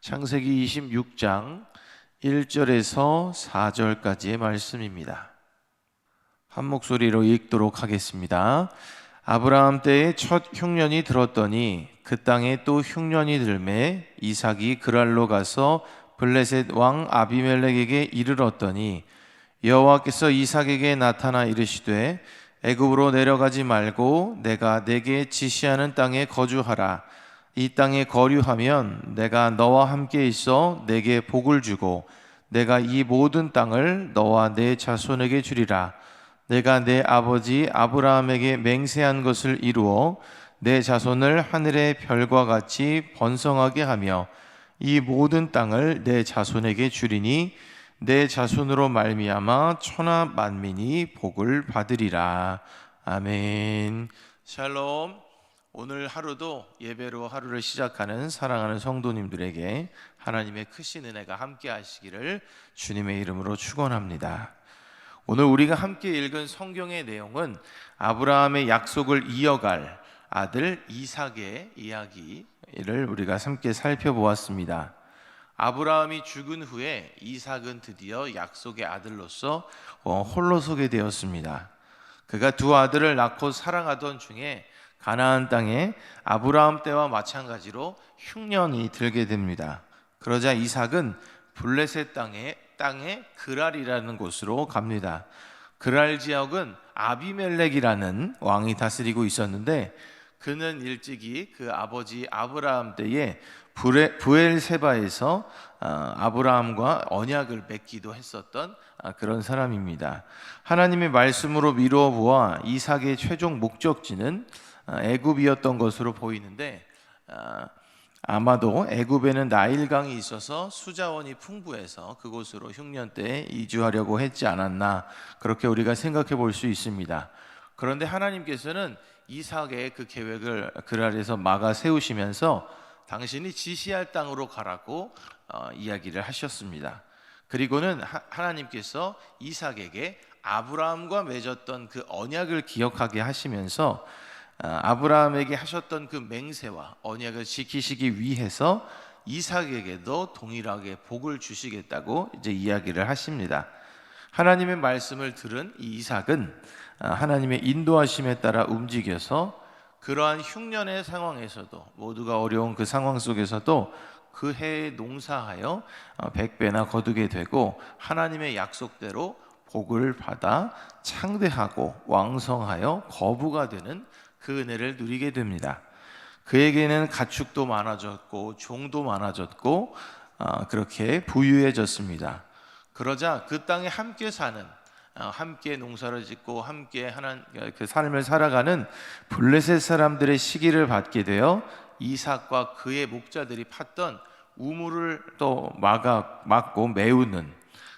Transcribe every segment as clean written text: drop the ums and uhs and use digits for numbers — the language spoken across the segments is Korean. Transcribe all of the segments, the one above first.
창세기 26장 1절에서 4절까지의 말씀입니다. 한 목소리로 읽도록 하겠습니다. 아브라함 때에 첫 흉년이 들었더니 그 땅에 또 흉년이 들매 이삭이 그랄로 가서 블레셋 왕 아비멜렉에게 이르렀더니 여호와께서 이삭에게 나타나 이르시되 애굽으로 내려가지 말고 내가 내게 지시하는 땅에 거주하라. 이 땅에 거류하면 내가 너와 함께 있어 내게 복을 주고 내가 이 모든 땅을 너와 내 자손에게 주리라. 내가 내 아버지 아브라함에게 맹세한 것을 이루어 내 자손을 하늘의 별과 같이 번성하게 하며 이 모든 땅을 내 자손에게 주리니 내 자손으로 말미암아 천하 만민이 복을 받으리라. 아멘. 샬롬. 오늘 하루도 예배로 하루를 시작하는 사랑하는 성도님들에게 하나님의 크신 은혜가 함께 하시기를 주님의 이름으로 축원합니다. 오늘 우리가 함께 읽은 성경의 내용은 아브라함의 약속을 이어갈 아들 이삭의 이야기를 우리가 함께 살펴보았습니다. 아브라함이 죽은 후에 이삭은 드디어 약속의 아들로서 홀로 서게 되었습니다. 그가 두 아들을 낳고 살아가던 중에 가나안 땅에 아브라함 때와 마찬가지로 흉년이 들게 됩니다. 그러자 이삭은 블레셋 땅에 그랄이라는 곳으로 갑니다. 그랄 지역은 아비멜렉이라는 왕이 다스리고 있었는데 그는 일찍이 그 아버지 아브라함 때에 부엘세바에서 아브라함과 언약을 맺기도 했었던 그런 사람입니다. 하나님의 말씀으로 미루어 보아 이삭의 최종 목적지는 애굽이었던 것으로 보이는데 아마도 애굽에는 나일강이 있어서 수자원이 풍부해서 그곳으로 흉년 때 이주하려고 했지 않았나, 그렇게 우리가 생각해 볼 수 있습니다. 그런데 하나님께서는 이삭의 그 계획을 그랄에서 막아 세우시면서 당신이 지시할 땅으로 가라고 이야기를 하셨습니다. 그리고는 하나님께서 이삭에게 아브라함과 맺었던 그 언약을 기억하게 하시면서 아브라함에게 하셨던 그 맹세와 언약을 지키시기 위해서 이삭에게도 동일하게 복을 주시겠다고 이제 이야기를 하십니다. 하나님의 말씀을 들은 이 이삭은 하나님의 인도하심에 따라 움직여서 그러한 흉년의 상황에서도, 모두가 어려운 그 상황 속에서도 그 해에 농사하여 100배나 거두게 되고 하나님의 약속대로 복을 받아 창대하고 왕성하여 거부가 되는 그 은혜를 누리게 됩니다. 그에게는 가축도 많아졌고 종도 많아졌고 그렇게 부유해졌습니다. 그러자 그 땅에 함께 사는, 함께 농사를 짓고 함께 하는 그 삶을 살아가는 블레셋 사람들의 시기를 받게 되어 이삭과 그의 목자들이 팠던 우물을 또 막고 메우는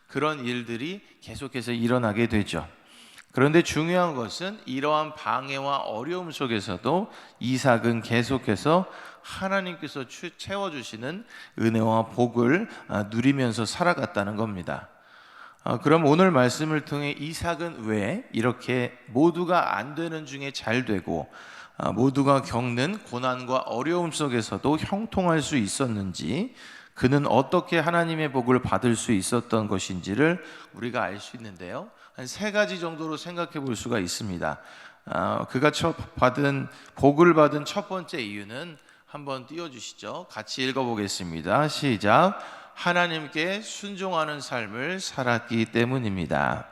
그런 일들이 계속해서 일어나게 되죠. 그런데 중요한 것은 이러한 방해와 어려움 속에서도 이삭은 계속해서 하나님께서 채워주시는 은혜와 복을 누리면서 살아갔다는 겁니다. 그럼 오늘 말씀을 통해 이삭은 왜 이렇게 모두가 안 되는 중에 잘 되고 모두가 겪는 고난과 어려움 속에서도 형통할 수 있었는지, 그는 어떻게 하나님의 복을 받을 수 있었던 것인지를 우리가 알 수 있는데요, 한 세 가지 정도로 생각해 볼 수가 있습니다. 그가 복을 받은 첫 번째 이유는 한번 띄워주시죠. 같이 읽어보겠습니다. 시작. 하나님께 순종하는 삶을 살았기 때문입니다.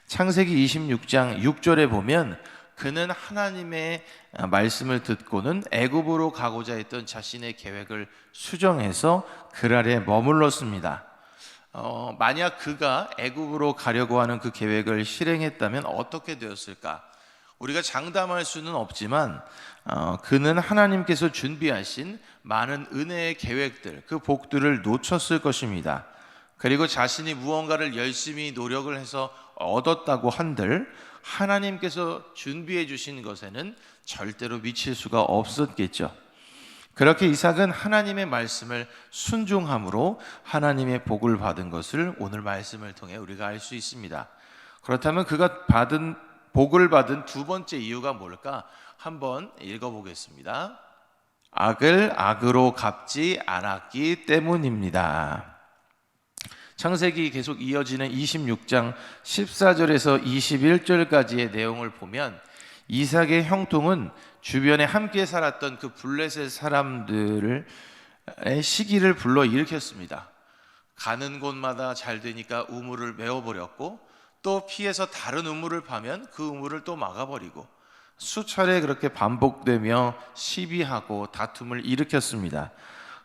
창세기 26장 6절에 보면 그는 하나님의 말씀을 듣고는 애굽으로 가고자 했던 자신의 계획을 수정해서 그랄에 머물렀습니다. 만약 그가 애굽으로 가려고 하는 그 계획을 실행했다면 어떻게 되었을까? 우리가 장담할 수는 없지만 그는 하나님께서 준비하신 많은 은혜의 계획들, 그 복들을 놓쳤을 것입니다. 그리고 자신이 무언가를 열심히 노력을 해서 얻었다고 한들 하나님께서 준비해 주신 것에는 절대로 미칠 수가 없었겠죠. 그렇게 이삭은 하나님의 말씀을 순종함으로 하나님의 복을 받은 것을 오늘 말씀을 통해 우리가 알 수 있습니다. 그렇다면 그가 복을 받은 두 번째 이유가 뭘까? 한번 읽어보겠습니다. 악을 악으로 갚지 않았기 때문입니다. 창세기 계속 이어지는 26장 14절에서 21절까지의 내용을 보면 이삭의 형통은 주변에 함께 살았던 그 블레셋 사람들의 시기를 불러 일으켰습니다. 가는 곳마다 잘 되니까 우물을 메워버렸고, 또 피해서 다른 우물을 파면 그 우물을 또 막아버리고, 수차례 그렇게 반복되며 시비하고 다툼을 일으켰습니다.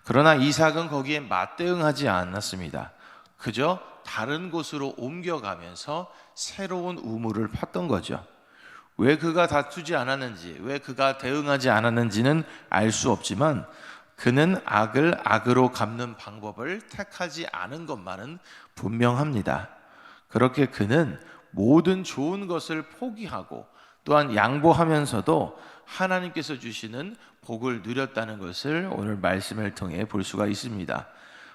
그러나 이삭은 거기에 맞대응하지 않았습니다. 그저 다른 곳으로 옮겨가면서 새로운 우물을 팠던 거죠. 왜 그가 다투지 않았는지, 왜 그가 대응하지 않았는지는 알 수 없지만 그는 악을 악으로 갚는 방법을 택하지 않은 것만은 분명합니다. 그렇게 그는 모든 좋은 것을 포기하고 또한 양보하면서도 하나님께서 주시는 복을 누렸다는 것을 오늘 말씀을 통해 볼 수가 있습니다.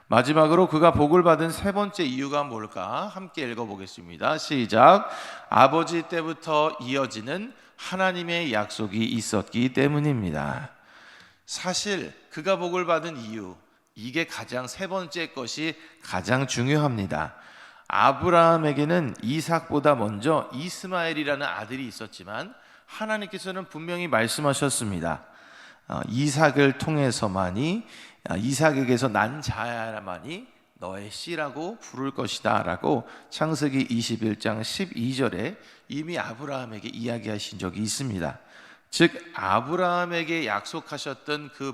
마지막으로 그가 복을 받은 세 번째 이유가 뭘까? 함께 읽어보겠습니다. 시작. 아버지 때부터 이어지는 하나님의 약속이 있었기 때문입니다. 사실 그가 복을 받은 이유, 이게 가장 세 번째 것이 가장 중요합니다. 아브라함에게는 이삭보다 먼저 이스마엘이라는 아들이 있었지만 하나님께서는 분명히 말씀하셨습니다. 이삭을 통해서만이, 이삭에게서 난 자야만이 너의 씨라고 부를 것이다 라고 창세기 21장 12절에 이미 아브라함에게 이야기하신 적이 있습니다. 즉 아브라함에게 약속하셨던 그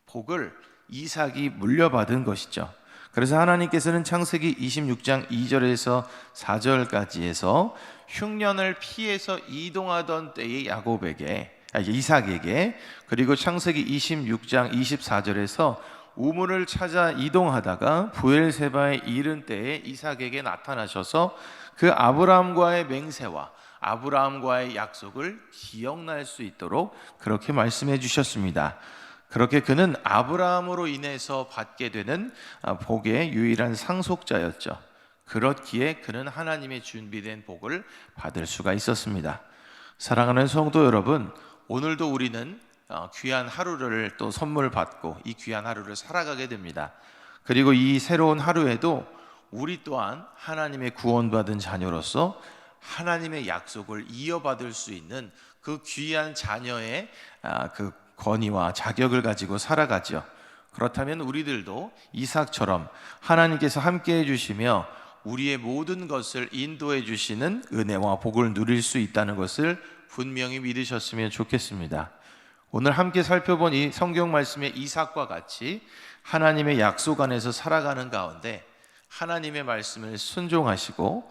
복을 이삭이 물려받은 것이죠. 그래서 하나님께서는 창세기 26장 2절에서 4절까지에서 흉년을 피해서 이동하던 때의 이삭에게, 그리고 창세기 26장 24절에서 우물을 찾아 이동하다가 부엘세바에 이른 때에 이삭에게 나타나셔서 그 아브라함과의 맹세와 아브라함과의 약속을 기억날 수 있도록 그렇게 말씀해 주셨습니다. 그렇게 그는 아브라함으로 인해서 받게 되는 복의 유일한 상속자였죠. 그렇기에 그는 하나님의 준비된 복을 받을 수가 있었습니다. 사랑하는 성도 여러분, 오늘도 우리는 귀한 하루를 또 선물 받고 이 귀한 하루를 살아가게 됩니다. 그리고 이 새로운 하루에도 우리 또한 하나님의 구원받은 자녀로서 하나님의 약속을 이어받을 수 있는 그 귀한 자녀의 그 권위와 자격을 가지고 살아가죠. 그렇다면 우리들도 이삭처럼 하나님께서 함께 해주시며 우리의 모든 것을 인도해 주시는 은혜와 복을 누릴 수 있다는 것을 분명히 믿으셨으면 좋겠습니다. 오늘 함께 살펴본 이 성경 말씀의 이삭과 같이 하나님의 약속 안에서 살아가는 가운데 하나님의 말씀을 순종하시고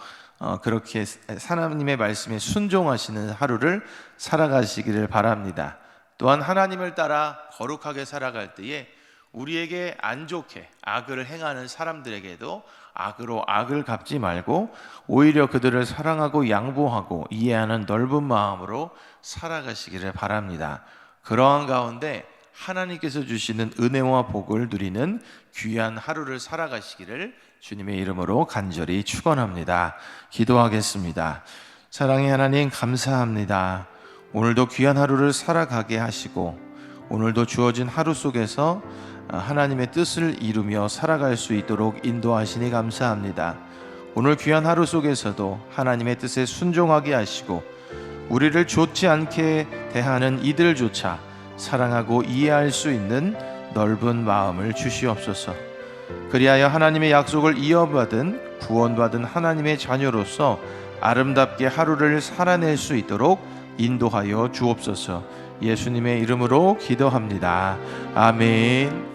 그렇게 하나님의 말씀에 순종하시는 하루를 살아가시기를 바랍니다. 또한 하나님을 따라 거룩하게 살아갈 때에 우리에게 안 좋게 악을 행하는 사람들에게도 악으로 악을 갚지 말고 오히려 그들을 사랑하고 양보하고 이해하는 넓은 마음으로 살아가시기를 바랍니다. 그러한 가운데 하나님께서 주시는 은혜와 복을 누리는 귀한 하루를 살아가시기를 주님의 이름으로 간절히 축원합니다. 기도하겠습니다. 사랑의 하나님, 감사합니다. 오늘도 귀한 하루를 살아가게 하시고 오늘도 주어진 하루 속에서 하나님의 뜻을 이루며 살아갈 수 있도록 인도하시니 감사합니다. 오늘 귀한 하루 속에서도 하나님의 뜻에 순종하게 하시고 우리를 좋지 않게 대하는 이들조차 사랑하고 이해할 수 있는 넓은 마음을 주시옵소서. 그리하여 하나님의 약속을 이어받은 구원받은 하나님의 자녀로서 아름답게 하루를 살아낼 수 있도록 인도하여 주옵소서. 예수님의 이름으로 기도합니다. 아멘.